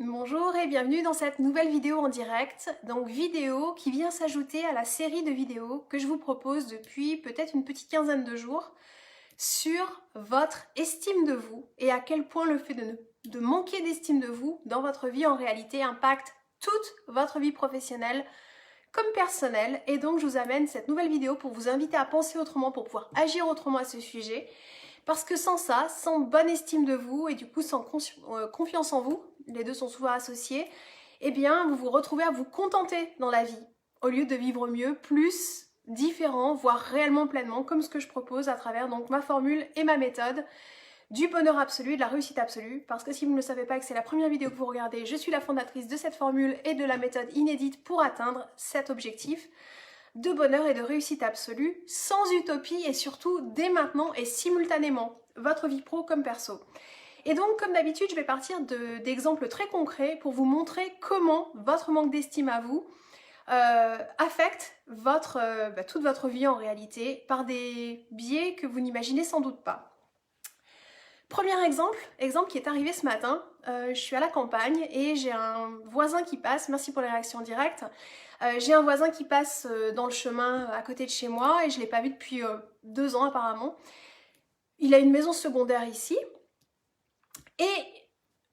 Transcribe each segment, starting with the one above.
Bonjour et bienvenue dans cette nouvelle vidéo en direct, donc vidéo qui vient s'ajouter à la série de vidéos que je vous propose depuis peut-être une petite quinzaine de jours sur votre estime de vous et à quel point le fait de manquer d'estime de vous dans votre vie en réalité impacte toute votre vie professionnelle comme personnelle. Et donc je vous amène cette nouvelle vidéo pour vous inviter à penser autrement, pour pouvoir agir autrement à ce sujet. Parce que sans ça, sans bonne estime de vous et du coup sans confiance en vous, les deux sont souvent associés, eh bien vous vous retrouvez à vous contenter dans la vie, au lieu de vivre mieux, plus, différent, voire réellement pleinement, comme ce que je propose à travers donc ma formule et ma méthode du bonheur absolu et de la réussite absolue. Parce que si vous ne le savez pas et que c'est la première vidéo que vous regardez, je suis la fondatrice de cette formule et de la méthode inédite pour atteindre cet objectif de bonheur et de réussite absolue, sans utopie et surtout dès maintenant et simultanément, votre vie pro comme perso. Et donc, comme d'habitude, je vais partir d'exemples très concrets pour vous montrer comment votre manque d'estime à vous affecte toute votre vie en réalité par des biais que vous n'imaginez sans doute pas. Premier exemple qui est arrivé ce matin, je suis à la campagne et j'ai un voisin qui passe, merci pour les réactions directes, j'ai un voisin qui passe dans le chemin à côté de chez moi et je ne l'ai pas vu depuis 2 ans apparemment. Il a une maison secondaire ici et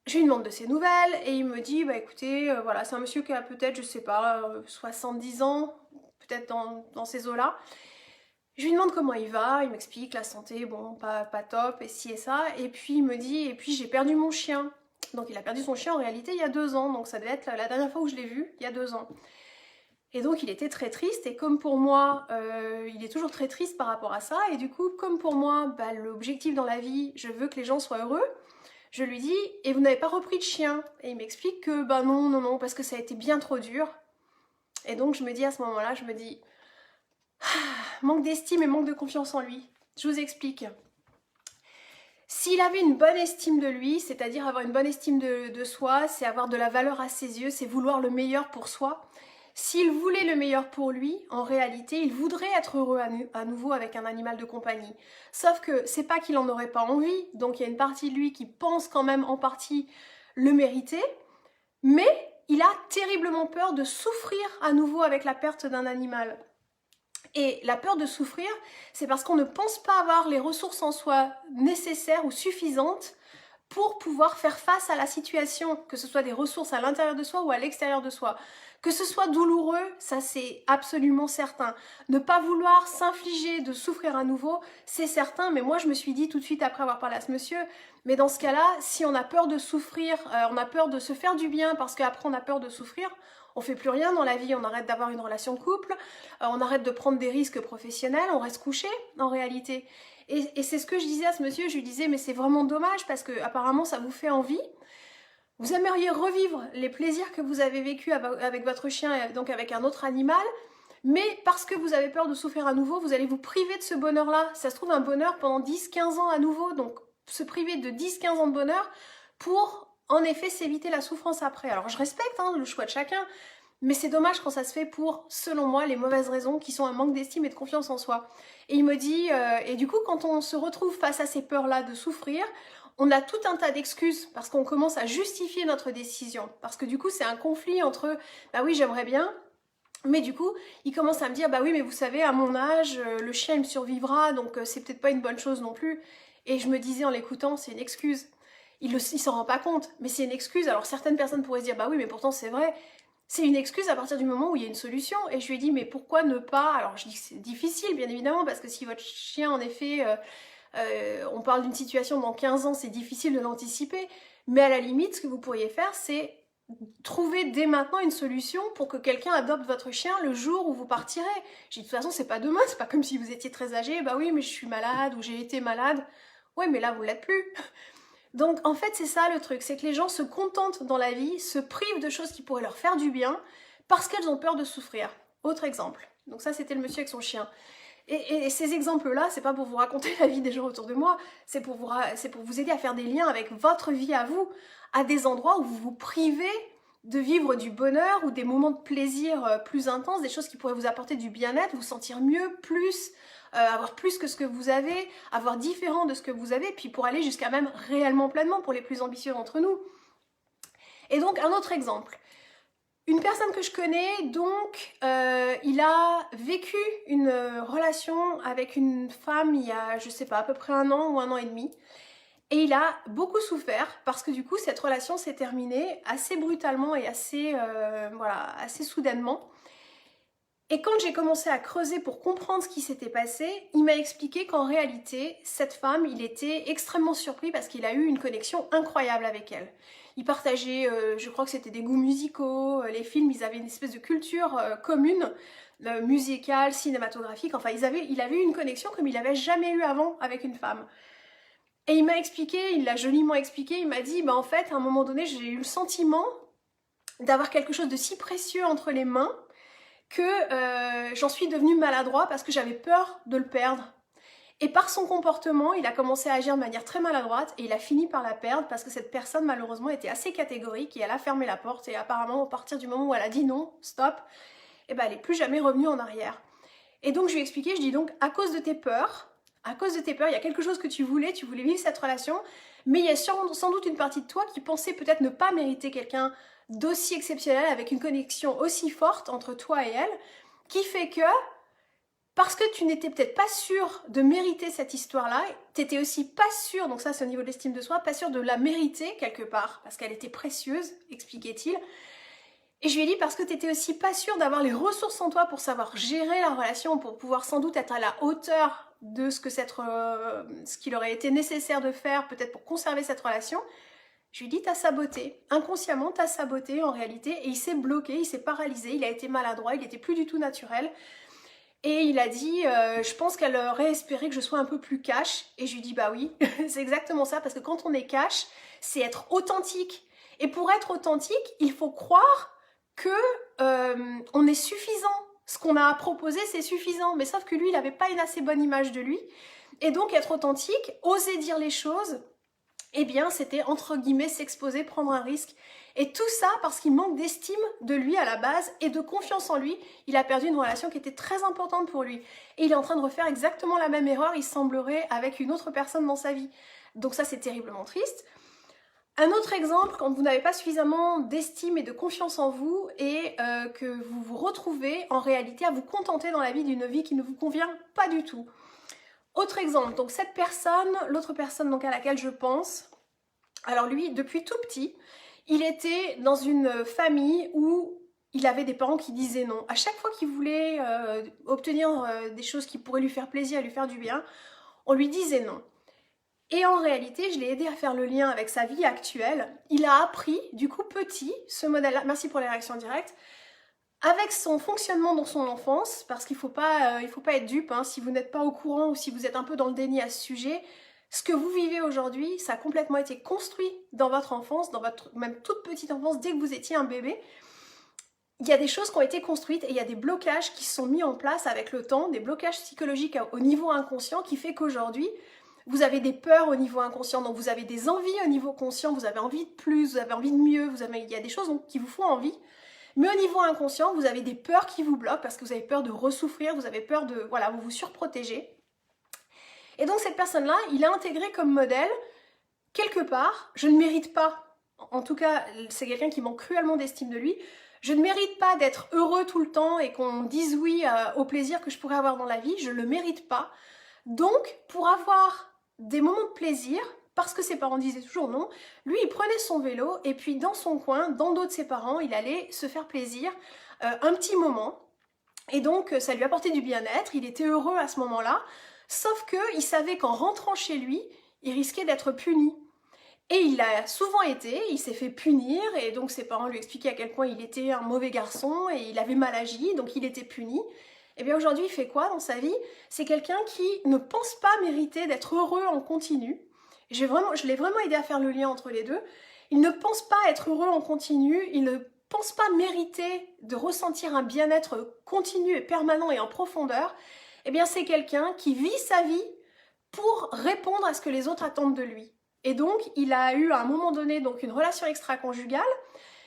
je lui demande de ses nouvelles et il me dit bah écoutez, voilà, c'est un monsieur qui a peut-être, je sais pas, 70 ans, peut-être dans ces eaux-là. Je lui demande comment il va, il m'explique la santé, bon, pas top, et ci et ça, et puis il me dit, et puis j'ai perdu mon chien. Donc il a perdu son chien en réalité il y a 2 ans, donc ça devait être la dernière fois où je l'ai vu, il y a 2 ans. Et donc il était très triste, et comme pour moi, il est toujours très triste par rapport à ça, et du coup, comme pour moi, bah, l'objectif dans la vie, je veux que les gens soient heureux, je lui dis, et vous n'avez pas repris de chien? Et il m'explique que, bah non, parce que ça a été bien trop dur. Et donc je me dis à ce moment-là, je me dis, manque d'estime et manque de confiance en lui. Je vous explique. S'il avait une bonne estime de lui, c'est-à-dire avoir une bonne estime de soi, c'est avoir de la valeur à ses yeux, c'est vouloir le meilleur pour soi. S'il voulait le meilleur pour lui, en réalité, il voudrait être heureux à nouveau avec un animal de compagnie. Sauf que c'est pas qu'il en aurait pas envie, donc il y a une partie de lui qui pense quand même en partie le mériter, mais il a terriblement peur de souffrir à nouveau avec la perte d'un animal. Et la peur de souffrir, c'est parce qu'on ne pense pas avoir les ressources en soi nécessaires ou suffisantes pour pouvoir faire face à la situation, que ce soit des ressources à l'intérieur de soi ou à l'extérieur de soi. Que ce soit douloureux, ça c'est absolument certain. Ne pas vouloir s'infliger de souffrir à nouveau, c'est certain, mais moi je me suis dit tout de suite après avoir parlé à ce monsieur, mais dans ce cas-là, si on a peur de souffrir, on a peur de se faire du bien parce qu'après on a peur de souffrir, on fait plus rien dans la vie, on arrête d'avoir une relation de couple, on arrête de prendre des risques professionnels, on reste couché en réalité. Et c'est ce que je disais à ce monsieur, je lui disais mais c'est vraiment dommage parce que apparemment ça vous fait envie. Vous aimeriez revivre les plaisirs que vous avez vécus avec votre chien, donc avec un autre animal, mais parce que vous avez peur de souffrir à nouveau, vous allez vous priver de ce bonheur-là. Ça se trouve un bonheur pendant 10-15 ans à nouveau, donc se priver de 10-15 ans de bonheur pour en effet s'éviter la souffrance après. Alors je respecte le choix de chacun, mais c'est dommage quand ça se fait pour, selon moi, les mauvaises raisons qui sont un manque d'estime et de confiance en soi. Et il me dit, et du coup quand on se retrouve face à ces peurs-là de souffrir, on a tout un tas d'excuses parce qu'on commence à justifier notre décision. Parce que du coup c'est un conflit entre, bah oui j'aimerais bien, mais du coup, il commence à me dire, bah oui, mais vous savez, à mon âge, le chien, il me survivra, donc c'est peut-être pas une bonne chose non plus. Et je me disais en l'écoutant, c'est une excuse. Il s'en rend pas compte, mais c'est une excuse. Alors certaines personnes pourraient se dire, bah oui, mais pourtant c'est vrai. C'est une excuse à partir du moment où il y a une solution. Et je lui ai dit, mais pourquoi ne pas... Alors je dis que c'est difficile, bien évidemment, parce que si votre chien, en effet, on parle d'une situation dans 15 ans, c'est difficile de l'anticiper. Mais à la limite, ce que vous pourriez faire, c'est trouver dès maintenant une solution pour que quelqu'un adopte votre chien le jour où vous partirez. J'ai dit, de toute façon, c'est pas demain, c'est pas comme si vous étiez très âgé, bah oui, mais je suis malade ou j'ai été malade. Ouais, mais là, vous l'êtes plus. Donc, en fait, c'est ça le truc, c'est que les gens se contentent dans la vie, se privent de choses qui pourraient leur faire du bien parce qu'elles ont peur de souffrir. Autre exemple. Donc ça, c'était le monsieur avec son chien. Et ces exemples-là, c'est pas pour vous raconter la vie des gens autour de moi, c'est pour vous aider à faire des liens avec votre vie à vous, à des endroits où vous vous privez de vivre du bonheur ou des moments de plaisir plus intenses, des choses qui pourraient vous apporter du bien-être, vous sentir mieux, plus, avoir plus que ce que vous avez, avoir différent de ce que vous avez, puis pour aller jusqu'à même réellement pleinement pour les plus ambitieux d'entre nous. Et donc un autre exemple. Une personne que je connais, donc, il a vécu une relation avec une femme il y a, je sais pas, à peu près 1 an ou 1 an et demi. Et il a beaucoup souffert parce que du coup, cette relation s'est terminée assez brutalement et assez, voilà, assez soudainement. Et quand j'ai commencé à creuser pour comprendre ce qui s'était passé, il m'a expliqué qu'en réalité, cette femme, il était extrêmement surpris parce qu'il a eu une connexion incroyable avec elle. Ils partageaient, je crois que c'était des goûts musicaux, les films, ils avaient une espèce de culture commune, musicale, cinématographique, enfin il avait eu une connexion comme il n'avait jamais eu avant avec une femme. Et il m'a expliqué, il l'a joliment expliqué, il m'a dit, bah en fait, à un moment donné, j'ai eu le sentiment d'avoir quelque chose de si précieux entre les mains que j'en suis devenue maladroit parce que j'avais peur de le perdre. Et par son comportement, il a commencé à agir de manière très maladroite et il a fini par la perdre parce que cette personne malheureusement était assez catégorique et elle a fermé la porte et apparemment à partir du moment où elle a dit non, stop, et ben elle n'est plus jamais revenue en arrière. Et donc je lui ai expliqué, je dis donc à cause de tes peurs, il y a quelque chose que tu voulais vivre cette relation, mais il y a sans doute une partie de toi qui pensait peut-être ne pas mériter quelqu'un d'aussi exceptionnel, avec une connexion aussi forte entre toi et elle, qui fait que, parce que tu n'étais peut-être pas sûr de mériter cette histoire-là, tu n'étais aussi pas sûr, donc ça c'est au niveau de l'estime de soi, pas sûr de la mériter quelque part, parce qu'elle était précieuse, expliquait-il. Et je lui ai dit parce que tu n'étais aussi pas sûr d'avoir les ressources en toi pour savoir gérer la relation, pour pouvoir sans doute être à la hauteur de ce qu'il aurait été nécessaire de faire, peut-être pour conserver cette relation. Je lui ai dit, t'as saboté. Inconsciemment, t'as saboté en réalité. Et il s'est bloqué, il s'est paralysé, il a été maladroit, il n'était plus du tout naturel. Et il a dit, je pense qu'elle aurait espéré que je sois un peu plus cash. Et je lui ai dit, bah oui, c'est exactement ça. Parce que quand on est cash, c'est être authentique. Et pour être authentique, il faut croire que on est suffisant. Ce qu'on a proposé, c'est suffisant. Mais sauf que lui, il n'avait pas une assez bonne image de lui. Et donc, être authentique, oser dire les choses, eh bien, c'était entre guillemets s'exposer, prendre un risque. Et tout ça parce qu'il manque d'estime de lui à la base et de confiance en lui. Il a perdu une relation qui était très importante pour lui. Et il est en train de refaire exactement la même erreur, il semblerait, avec une autre personne dans sa vie. Donc ça, c'est terriblement triste. Un autre exemple, quand vous n'avez pas suffisamment d'estime et de confiance en vous et que vous vous retrouvez en réalité à vous contenter dans la vie d'une vie qui ne vous convient pas du tout. Autre exemple, donc cette personne, l'autre personne donc à laquelle je pense, alors lui, depuis tout petit, il était dans une famille où il avait des parents qui disaient non. À chaque fois qu'il voulait obtenir des choses qui pourraient lui faire plaisir, lui faire du bien, on lui disait non. Et en réalité, je l'ai aidé à faire le lien avec sa vie actuelle. Il a appris, du coup petit, ce modèle-là, merci pour les réactions directes, avec son fonctionnement dans son enfance, parce qu'il ne faut pas être dupe, hein, si vous n'êtes pas au courant ou si vous êtes un peu dans le déni à ce sujet, ce que vous vivez aujourd'hui, ça a complètement été construit dans votre enfance, dans votre même toute petite enfance, dès que vous étiez un bébé. Il y a des choses qui ont été construites et il y a des blocages qui se sont mis en place avec le temps, des blocages psychologiques au niveau inconscient qui fait qu'aujourd'hui, vous avez des peurs au niveau inconscient, donc vous avez des envies au niveau conscient, vous avez envie de plus, vous avez envie de mieux, il y a des choses donc, qui vous font envie. Mais au niveau inconscient, vous avez des peurs qui vous bloquent parce que vous avez peur de ressouffrir, vous avez peur de, voilà, vous vous surprotégez. Et donc cette personne-là, il a intégré comme modèle, quelque part, je ne mérite pas, en tout cas c'est quelqu'un qui manque cruellement d'estime de lui, je ne mérite pas d'être heureux tout le temps et qu'on dise oui au plaisir que je pourrais avoir dans la vie, je ne le mérite pas. Donc pour avoir des moments de plaisir, parce que ses parents disaient toujours non, lui il prenait son vélo et puis dans son coin, dans le dos de ses parents, il allait se faire plaisir un petit moment. Et donc ça lui apportait du bien-être, il était heureux à ce moment-là, sauf qu'il savait qu'en rentrant chez lui, il risquait d'être puni. Et il l'a souvent été, il s'est fait punir et donc ses parents lui expliquaient à quel point il était un mauvais garçon et il avait mal agi, donc il était puni. Et bien aujourd'hui il fait quoi dans sa vie? C'est quelqu'un qui ne pense pas mériter d'être heureux en continu. Je l'ai vraiment aidé à faire le lien entre les deux. Il ne pense pas être heureux en continu, il ne pense pas mériter de ressentir un bien-être continu et permanent et en profondeur. Eh bien c'est quelqu'un qui vit sa vie pour répondre à ce que les autres attendent de lui. Et donc il a eu à un moment donné donc une relation extra-conjugale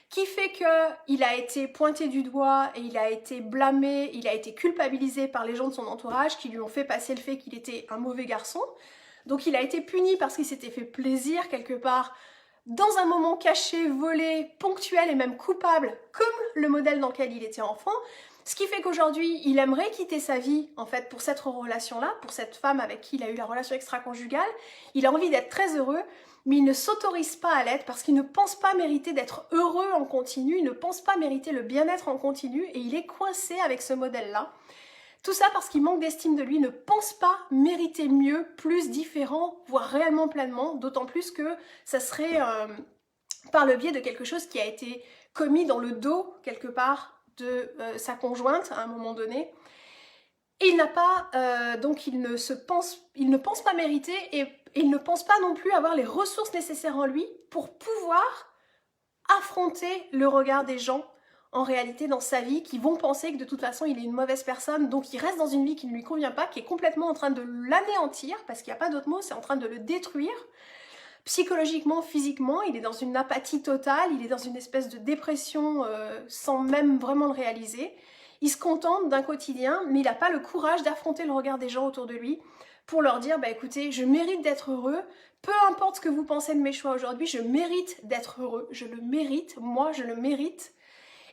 qui fait qu'il a été pointé du doigt et il a été blâmé, il a été culpabilisé par les gens de son entourage qui lui ont fait passer le fait qu'il était un mauvais garçon. Donc il a été puni parce qu'il s'était fait plaisir quelque part dans un moment caché, volé, ponctuel et même coupable, comme le modèle dans lequel il était enfant, ce qui fait qu'aujourd'hui, il aimerait quitter sa vie, en fait, pour cette relation-là, pour cette femme avec qui il a eu la relation extra-conjugale. Il a envie d'être très heureux, mais il ne s'autorise pas à l'être parce qu'il ne pense pas mériter d'être heureux en continu, il ne pense pas mériter le bien-être en continu, et il est coincé avec ce modèle-là. Tout ça parce qu'il manque d'estime de lui, ne pense pas mériter mieux, plus, différent, voire réellement pleinement, d'autant plus que ça serait par le biais de quelque chose qui a été commis dans le dos, quelque part, de sa conjointe à un moment donné. Et il n'a pas, donc il ne pense pas mériter et il ne pense pas non plus avoir les ressources nécessaires en lui pour pouvoir affronter le regard des gens en réalité dans sa vie, qui vont penser que de toute façon il est une mauvaise personne, donc il reste dans une vie qui ne lui convient pas, qui est complètement en train de l'anéantir, parce qu'il n'y a pas d'autre mot, c'est en train de le détruire. Psychologiquement, physiquement, il est dans une apathie totale, il est dans une espèce de dépression sans même vraiment le réaliser. Il se contente d'un quotidien, mais il n'a pas le courage d'affronter le regard des gens autour de lui pour leur dire, bah écoutez, je mérite d'être heureux, peu importe ce que vous pensez de mes choix aujourd'hui, je mérite d'être heureux, je le mérite, moi je le mérite,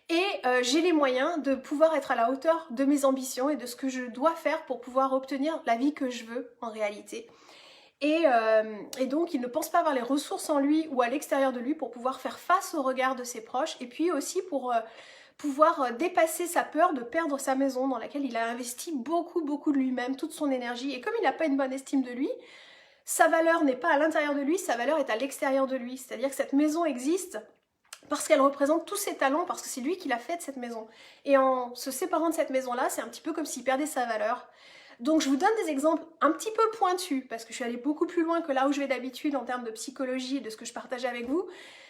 et j'ai les moyens de pouvoir être à la hauteur de mes ambitions et de ce que je dois faire pour pouvoir obtenir la vie que je veux en réalité. Et donc il ne pense pas avoir les ressources en lui ou à l'extérieur de lui pour pouvoir faire face au regard de ses proches, et puis aussi pour pouvoir dépasser sa peur de perdre sa maison dans laquelle il a investi beaucoup de lui-même, toute son énergie, et comme il n'a pas une bonne estime de lui, sa valeur n'est pas à l'intérieur de lui, sa valeur est à l'extérieur de lui, c'est-à-dire que cette maison existe parce qu'elle représente tous ses talents, parce que c'est lui qui l'a faite cette maison, et en se séparant de cette maison-là, c'est un petit peu comme s'il perdait sa valeur. Donc je vous donne des exemples un petit peu pointus, parce que je suis allée beaucoup plus loin que là où je vais d'habitude en termes de psychologie et de ce que je partageais avec vous.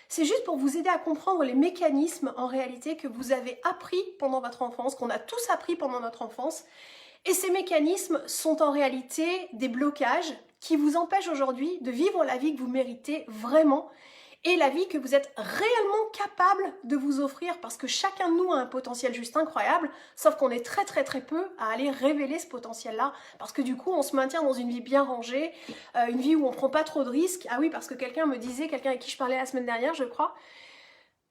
C'est juste pour vous aider à comprendre les mécanismes en réalité que vous avez appris pendant votre enfance, qu'on a tous appris pendant notre enfance. Et ces mécanismes sont en réalité des blocages qui vous empêchent aujourd'hui de vivre la vie que vous méritez vraiment, et la vie que vous êtes réellement capable de vous offrir, parce que chacun de nous a un potentiel juste incroyable, sauf qu'on est très peu à aller révéler ce potentiel-là, parce que du coup on se maintient dans une vie bien rangée, une vie où on prend pas trop de risques. Ah oui, parce que quelqu'un me disait, quelqu'un avec qui je parlais la semaine dernière, je crois,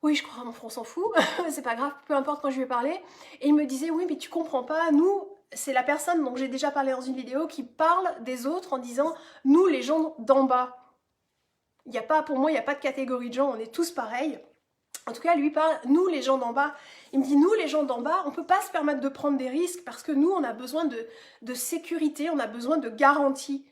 oui je crois, on s'en fout, c'est pas grave, peu importe quand je lui ai parlé, et il me disait, oui mais tu comprends pas, nous, c'est la personne dont j'ai déjà parlé dans une vidéo qui parle des autres en disant, nous les gens d'en bas. Pour moi, il n'y a pas de catégorie de gens, on est tous pareils. En tout cas, lui parle, nous les gens d'en bas. Il me dit, nous les gens d'en bas, on ne peut pas se permettre de prendre des risques parce que nous, on a besoin de sécurité, on a besoin de garanties.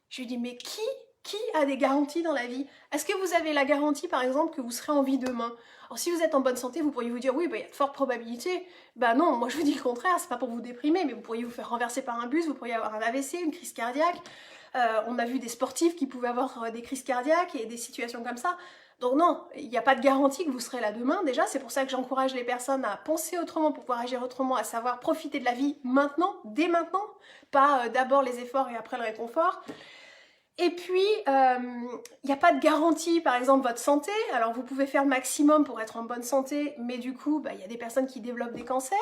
Je lui dis, mais qui a des garanties dans la vie? Est-ce que vous avez la garantie, par exemple, que vous serez en vie demain? Alors si vous êtes en bonne santé, vous pourriez vous dire, oui, bah, il y a de fortes probabilités. Ben non, moi je vous dis le contraire, c'est pas pour vous déprimer, mais vous pourriez vous faire renverser par un bus, vous pourriez avoir un AVC, une crise cardiaque. On a vu des sportifs qui pouvaient avoir des crises cardiaques et des situations comme ça. Donc non, il n'y a pas de garantie que vous serez là demain. Déjà, c'est pour ça que j'encourage les personnes à penser autrement pour pouvoir agir autrement, à savoir profiter de la vie maintenant, dès maintenant, pas d'abord les efforts et après le réconfort. Et puis, il n'y a pas de garantie, par exemple, votre santé. Alors, vous pouvez faire le maximum pour être en bonne santé, mais du coup, il y a des personnes qui développent des cancers.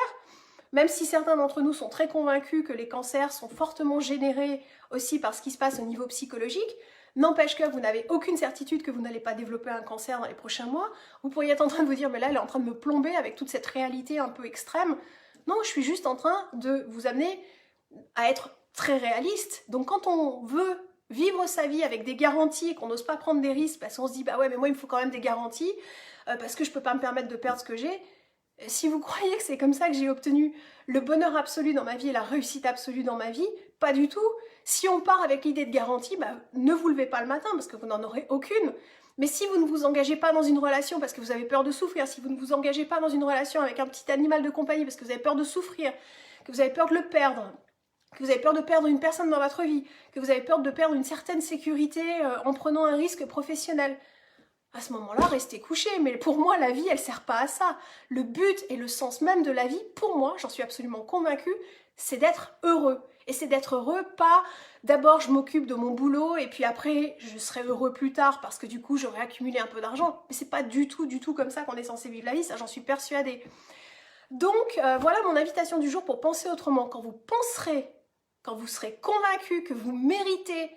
Même si certains d'entre nous sont très convaincus que les cancers sont fortement générés aussi par ce qui se passe au niveau psychologique, n'empêche que vous n'avez aucune certitude que vous n'allez pas développer un cancer dans les prochains mois. Vous pourriez être en train de vous dire, mais là, elle est en train de me plomber avec toute cette réalité un peu extrême. Non, je suis juste en train de vous amener à être très réaliste. Donc, quand on veut vivre sa vie avec des garanties et qu'on n'ose pas prendre des risques parce qu'on se dit, bah ouais, mais moi, il me faut quand même des garanties parce que je peux pas me permettre de perdre ce que j'ai. Si vous croyez que c'est comme ça que j'ai obtenu le bonheur absolu dans ma vie et la réussite absolue dans ma vie, pas du tout. Si on part avec l'idée de garantie, ne vous levez pas le matin parce que vous n'en aurez aucune. Mais si vous ne vous engagez pas dans une relation parce que vous avez peur de souffrir, si vous ne vous engagez pas dans une relation avec un petit animal de compagnie parce que vous avez peur de souffrir, que vous avez peur de le perdre, que vous avez peur de perdre une personne dans votre vie, que vous avez peur de perdre une certaine sécurité en prenant un risque professionnel, à ce moment-là, restez couché. Mais pour moi, la vie, elle sert pas à ça. Le but et le sens même de la vie, pour moi, j'en suis absolument convaincue, c'est d'être heureux. Et c'est d'être heureux, pas d'abord je m'occupe de mon boulot et puis après je serai heureux plus tard parce que du coup j'aurai accumulé un peu d'argent. Mais c'est pas du tout comme ça qu'on est censé vivre la vie, ça j'en suis persuadée. Donc voilà mon invitation du jour pour penser autrement. Quand vous penserez, quand vous serez convaincu que vous méritez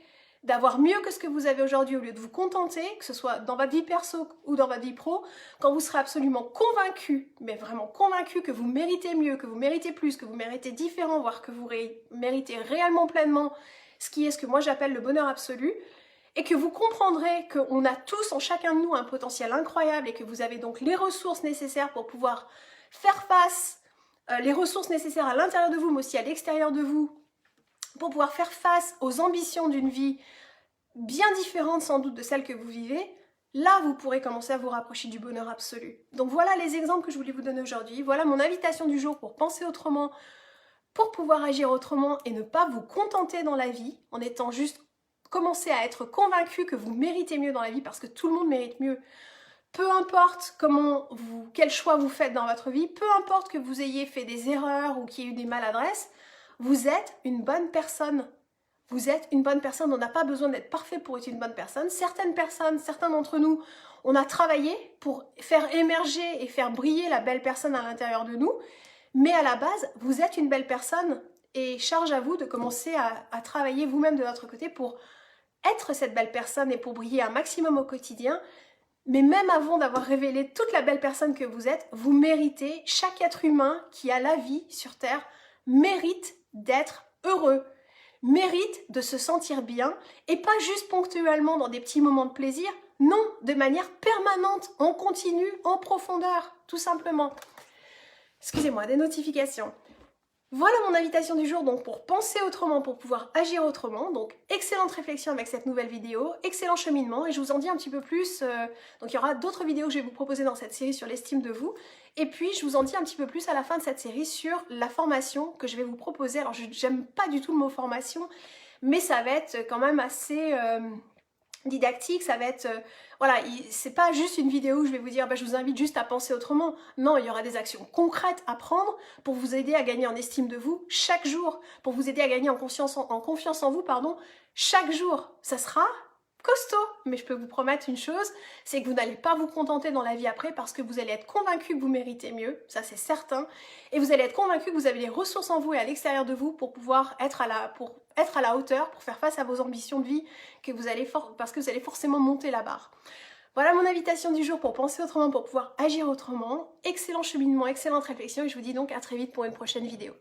d'avoir mieux que ce que vous avez aujourd'hui au lieu de vous contenter, que ce soit dans votre vie perso ou dans votre vie pro, quand vous serez absolument convaincu, mais vraiment convaincu que vous méritez mieux, que vous méritez plus, que vous méritez différent, voire que vous méritez réellement pleinement ce qui est ce que moi j'appelle le bonheur absolu, et que vous comprendrez qu'on a tous en chacun de nous un potentiel incroyable et que vous avez donc les ressources nécessaires pour pouvoir faire face, les ressources nécessaires à l'intérieur de vous, mais aussi à l'extérieur de vous, pour pouvoir faire face aux ambitions d'une vie bien différente sans doute de celle que vous vivez, là vous pourrez commencer à vous rapprocher du bonheur absolu. Donc voilà les exemples que je voulais vous donner aujourd'hui, voilà mon invitation du jour pour penser autrement, pour pouvoir agir autrement et ne pas vous contenter dans la vie en étant juste commencer à être convaincu que vous méritez mieux dans la vie parce que tout le monde mérite mieux. Peu importe quel choix vous faites dans votre vie, peu importe que vous ayez fait des erreurs ou qu'il y ait eu des maladresses, vous êtes une bonne personne. Vous êtes une bonne personne, on n'a pas besoin d'être parfait pour être une bonne personne. Certaines personnes, certains d'entre nous, on a travaillé pour faire émerger et faire briller la belle personne à l'intérieur de nous, mais à la base, vous êtes une belle personne et charge à vous de commencer à travailler vous-même de votre côté pour être cette belle personne et pour briller un maximum au quotidien. Mais même avant d'avoir révélé toute la belle personne que vous êtes, vous méritez, chaque être humain qui a la vie sur Terre mérite d'être heureux, mérite de se sentir bien et pas juste ponctuellement dans des petits moments de plaisir, non, de manière permanente, en continu, en profondeur, tout simplement. Excusez-moi, des notifications. Voilà mon invitation du jour donc pour penser autrement, pour pouvoir agir autrement. Donc excellente réflexion avec cette nouvelle vidéo, excellent cheminement et je vous en dis un petit peu plus. Donc il y aura d'autres vidéos que je vais vous proposer dans cette série sur l'estime de vous. Et puis je vous en dis un petit peu plus à la fin de cette série sur la formation que je vais vous proposer. Alors j'aime pas du tout le mot formation, mais ça va être quand même assez didactique, ça va être, voilà, c'est pas juste une vidéo où je vais vous dire, je vous invite juste à penser autrement. Non, il y aura des actions concrètes à prendre pour vous aider à gagner en estime de vous chaque jour, pour vous aider à gagner en confiance en vous, pardon, chaque jour. Ça sera costaud, mais je peux vous promettre une chose, c'est que vous n'allez pas vous contenter dans la vie après parce que vous allez être convaincu que vous méritez mieux, ça c'est certain, et vous allez être convaincu que vous avez les ressources en vous et à l'extérieur de vous pour pouvoir être à la hauteur, pour faire face à vos ambitions de vie, parce que vous allez forcément monter la barre. Voilà mon invitation du jour pour penser autrement, pour pouvoir agir autrement. Excellent cheminement, excellente réflexion et je vous dis donc à très vite pour une prochaine vidéo.